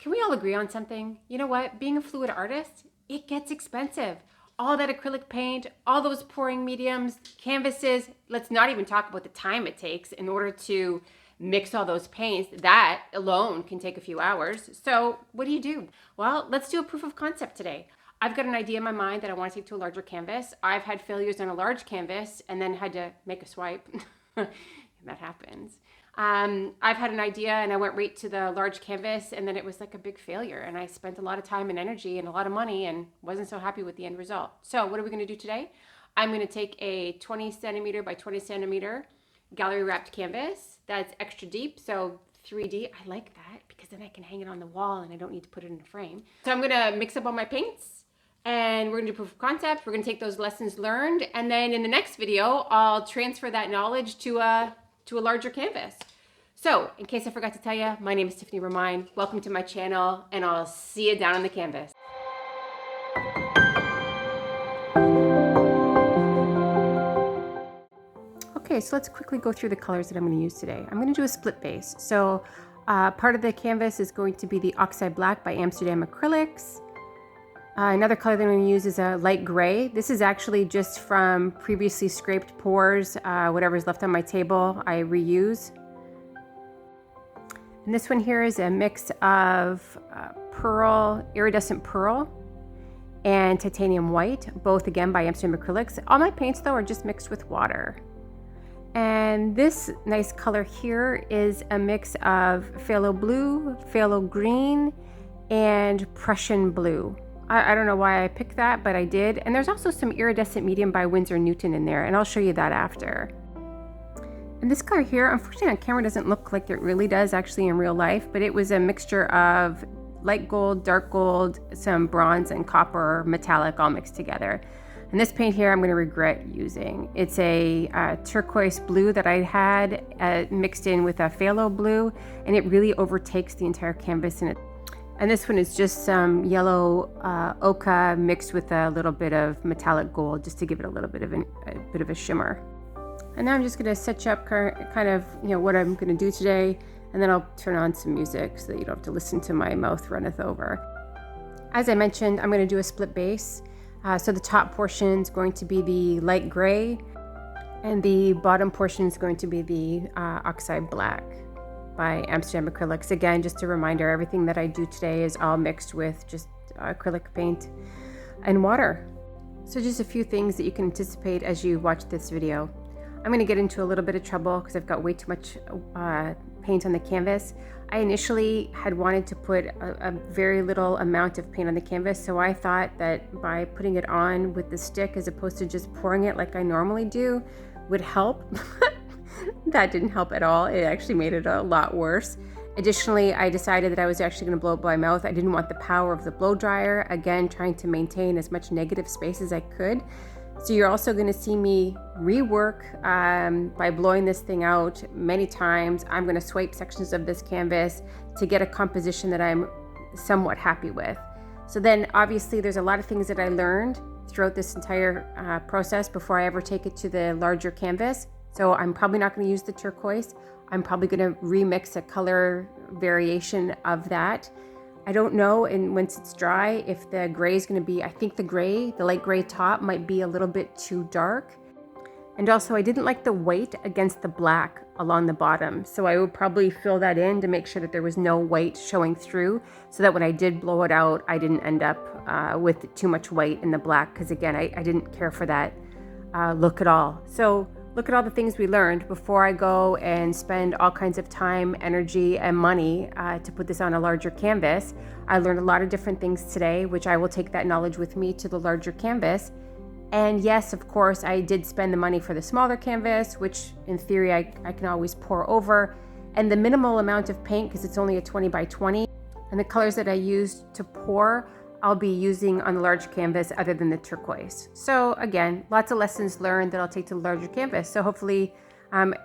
Can we all agree on something? You know what? Being a fluid artist, it gets expensive. All that acrylic paint, all those pouring mediums, canvases, let's not even talk about the time it takes in order to mix all those paints. That alone can take a few hours. So what do? Well, let's do a proof of concept today. I've got an idea in my mind that I want to take to a larger canvas. I've had failures on a large canvas and then had to make a swipe. That happens. I've had an idea and I went right to the large canvas and then it was like a big failure and I spent a lot of time and energy and a lot of money and wasn't so happy with the end result. So what are we going to do today? I'm going to take a 20 centimeter by 20 centimeter gallery wrapped canvas that's extra deep, so 3D. I like that because then I can hang it on the wall and I don't need to put it in a frame. So I'm going to mix up all my paints and we're going to do proof of concept. We're going to take those lessons learned and then in the next video I'll transfer that knowledge to a larger canvas. So, in case I forgot to tell you, my name is Tiffany Romine. Welcome to my channel, and I'll see you down on the canvas. Okay, so let's quickly go through the colors that I'm going to use today. I'm going to do a split base. So, part of the canvas is going to be the Oxide Black by Amsterdam Acrylics. Another color that I'm going to use is a light gray. This is actually just from previously scraped pours. Whatever's left on my table, I reuse. And this one here is a mix of iridescent pearl, and titanium white, both again by Amsterdam Acrylics. All my paints though are just mixed with water. And this nice color here is a mix of phthalo blue, phthalo green, and Prussian blue. I don't know why I picked that, but I did. And there's also some iridescent medium by Winsor Newton in there, and I'll show you that after. And this color here, unfortunately on camera doesn't look like it really does actually in real life, but it was a mixture of light gold, dark gold, some bronze and copper metallic all mixed together. And this paint here I'm going to regret using. It's a turquoise blue that I had mixed in with a phthalo blue, and it really overtakes the entire canvas in it. And this one is just some yellow ochre mixed with a little bit of metallic gold just to give it a little bit of a shimmer. And now I'm just going to set you up kind of, what I'm going to do today, and then I'll turn on some music so that you don't have to listen to my mouth runneth over. As I mentioned, I'm going to do a split base. So the top portion is going to be the light gray, and the bottom portion is going to be the Oxide Black by Amsterdam Acrylics. Again, just a reminder, everything that I do today is all mixed with just acrylic paint and water. So just a few things that you can anticipate as you watch this video. I'm going to get into a little bit of trouble because I've got way too much paint on the canvas. I initially had wanted to put a very little amount of paint on the canvas, so I thought that by putting it on with the stick as opposed to just pouring it like I normally do would help. That didn't help at all. It actually made it a lot worse. Additionally, I decided that I was actually going to blow it by mouth. I didn't want the power of the blow dryer, again trying to maintain as much negative space as I could. So you're also going to see me rework by blowing this thing out many times. I'm going to swipe sections of this canvas to get a composition that I'm somewhat happy with. So then obviously there's a lot of things that I learned throughout this entire process before I ever take it to the larger canvas. So I'm probably not going to use the turquoise. I'm probably going to remix a color variation of that. I don't know, and once it's dry, if the gray is going to be, I think the light gray top might be a little bit too dark. And also I didn't like the white against the black along the bottom. So I would probably fill that in to make sure that there was no white showing through, so that when I did blow it out, I didn't end up with too much white in the black. Because again, I didn't care for that look at all. So look at all the things we learned before I go and spend all kinds of time, energy, and money to put this on a larger canvas. I learned a lot of different things today, which I will take that knowledge with me to the larger canvas. And yes, of course, I did spend the money for the smaller canvas, which in theory I can always pour over. And the minimal amount of paint, because it's only a 20 by 20, and the colors that I used to pour, I'll be using on the large canvas other than the turquoise. So again, lots of lessons learned that I'll take to the larger canvas. So hopefully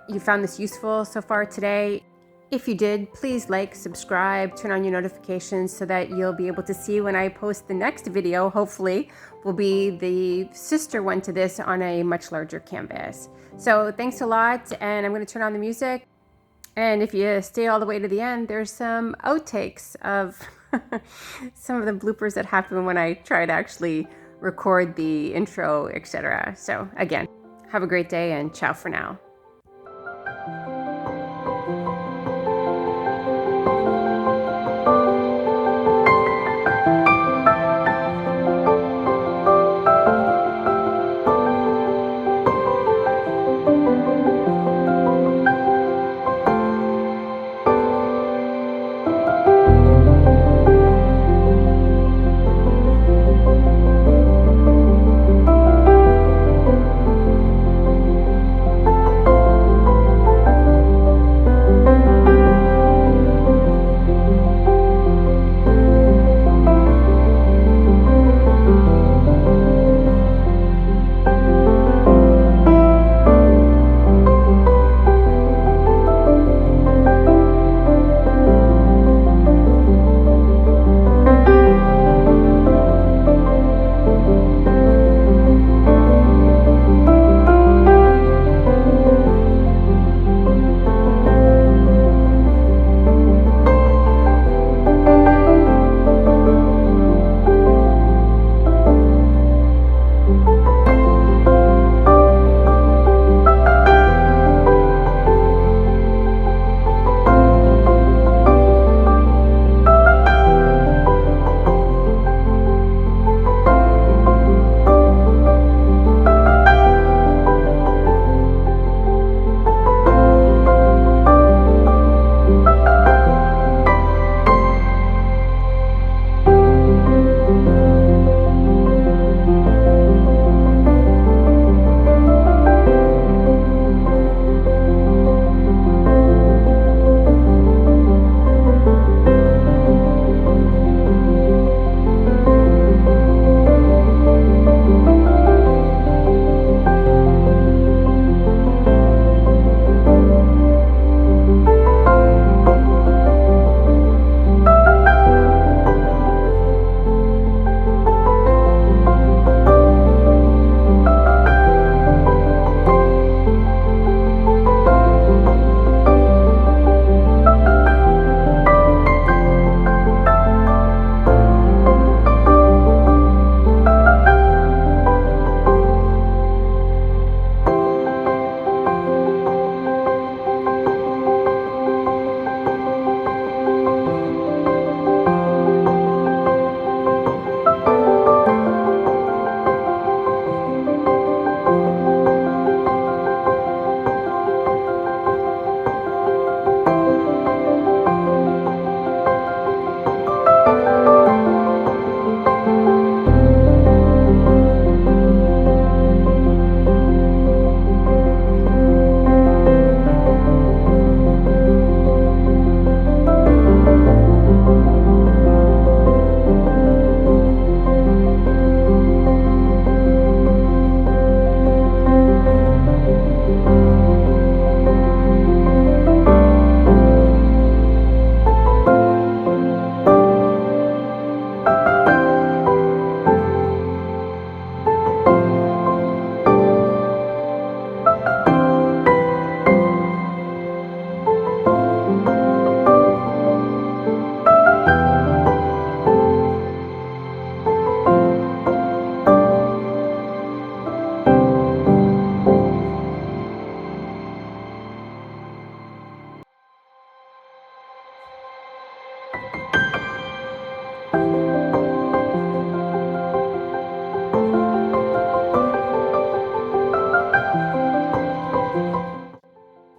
you found this useful so far today. If you did, please like, subscribe, turn on your notifications so that you'll be able to see when I post the next video. Hopefully will be the sister one to this on a much larger canvas. So thanks a lot, and I'm going to turn on the music. And if you stay all the way to the end, there's some outtakes of some of the bloopers that happen when I try to actually record the intro, etc. So again, have a great day and ciao for now.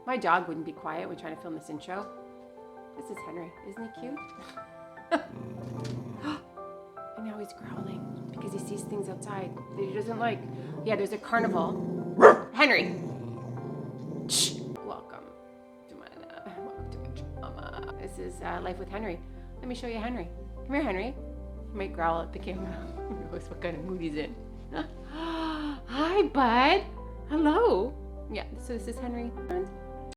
My dog wouldn't be quiet when trying to film this intro. This is Henry. Isn't he cute? And now he's growling because he sees things outside that he doesn't like. Yeah, there's a carnival. Henry! Shh! Welcome to my drama. This is Life with Henry. Let me show you Henry. Come here, Henry. He might growl at the camera. Who knows what kind of mood he's in. Hi, bud. Hello. Yeah, so this is Henry.